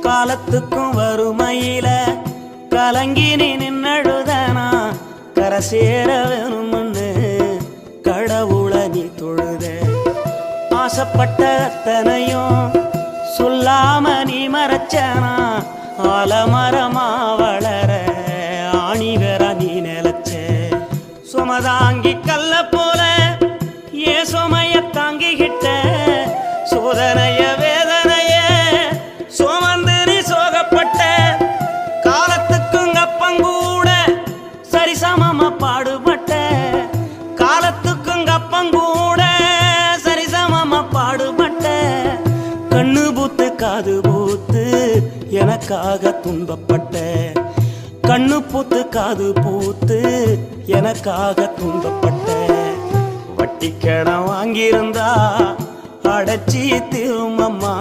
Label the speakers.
Speaker 1: காலத்துக்கும் வறுமையில கலங்கி நீ நின்னழுதனா கரை சேர வேணும்னு கடவுளை நீ தொழுத ஆசைப்பட்ட அத்தனையும் சொல்லாம நீ மறைச்சனா ஆலமரமா வளர ஆணி வேற நீ நிலச்ச சுமதாங்கி கல்ல போல ஏ சுமைய தாங்கிக்கிட்ட சோதனைய வேதனைய சுமந்து நீ சோகப்பட்ட காலத்துக்கும் அப்பங்கூட சரிசமமா பாடுபட்ட காலத்துக்கும் அப்பங்கூட சரிசமமா பாடுபட்ட கண்ணு பூத்து காது பூத்து எனக்காக துன்பப்பட்ட கண்ணு பூத்து காது பூத்து எனக்காக துன்பப்பட்ட வட்டி கடன் வாங்கியிருந்தா அடைச்சி திரும்பம்மா